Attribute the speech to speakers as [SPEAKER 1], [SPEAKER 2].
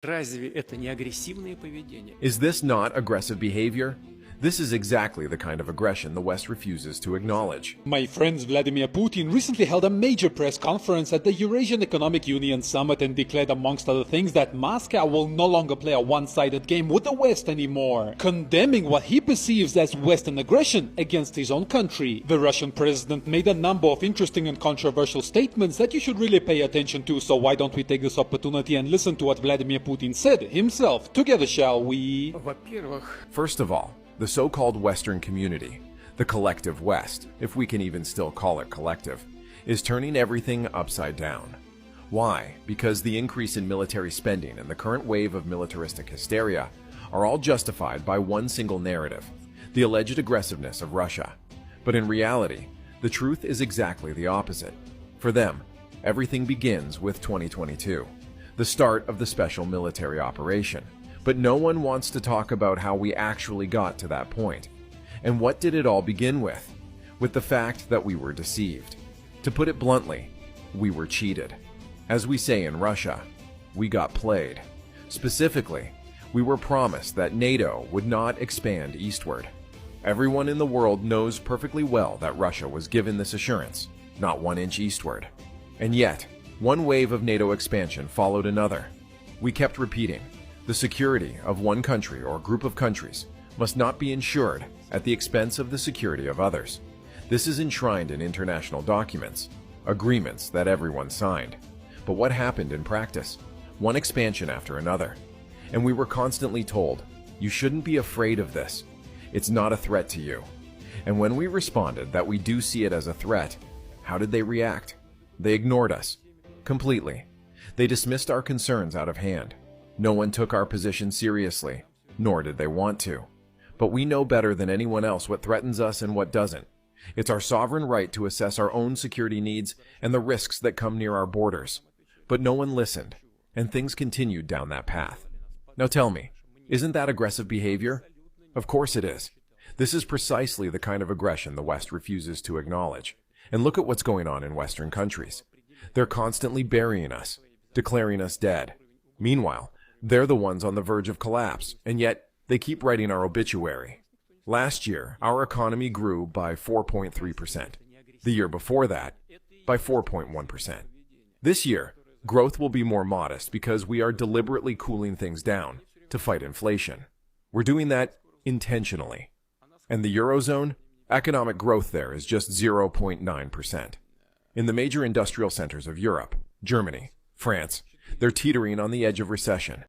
[SPEAKER 1] Разве это не агрессивное поведение?
[SPEAKER 2] Is this not aggressive behavior? This is exactly the kind of aggression the West refuses to acknowledge.
[SPEAKER 3] My friend Vladimir Putin recently held a major press conference at the Eurasian Economic Union summit and declared, amongst other things, that Moscow will no longer play a one-sided game with the West anymore, condemning what he perceives as Western aggression against his own country. The Russian president made a number of interesting and controversial statements that you should really pay attention to, so why don't we take this opportunity and listen to what Vladimir Putin said himself. Together, shall we?
[SPEAKER 1] Во-первых,
[SPEAKER 2] First of all, the so-called Western community, the collective West, if we can even still call it collective, is turning everything upside down. Why? Because the increase in military spending and the current wave of militaristic hysteria are all justified by one single narrative, the alleged aggressiveness of Russia. But in reality, the truth is exactly the opposite. For them, everything begins with 2022, the start of the special military operation. But no one wants to talk about how we actually got to that point. And what did it all begin with? With the fact that we were deceived. To put it bluntly, we were cheated. As we say in Russia, we got played. Specifically, we were promised that NATO would not expand eastward. Everyone in the world knows perfectly well that Russia was given this assurance, not 1 inch eastward. And yet, one wave of NATO expansion followed another. We kept repeating, the security of one country or group of countries must not be ensured at the expense of the security of others. This is enshrined in international documents, agreements that everyone signed. But what happened in practice? One expansion after another. And we were constantly told, you shouldn't be afraid of this. It's not a threat to you. And when we responded that we do see it as a threat, how did they react? They ignored us. Completely. They dismissed our concerns out of hand. No one took our position seriously, nor did they want to. But we know better than anyone else what threatens us and what doesn't. It's our sovereign right to assess our own security needs and the risks that come near our borders. But no one listened, and things continued down that path. Now tell me, isn't that aggressive behavior? Of course it is. This is precisely the kind of aggression the West refuses to acknowledge. And look at what's going on in Western countries. They're constantly burying us, declaring us dead. Meanwhile, they're the ones on the verge of collapse, and yet they keep writing our obituary. Last year, our economy grew by 4.3%. The year before that, by 4.1%. This year, growth will be more modest because we are deliberately cooling things down to fight inflation. We're doing that intentionally. And the Eurozone, economic growth there is just 0.9%. In the major industrial centers of Europe, Germany, France, they're teetering on the edge of recession.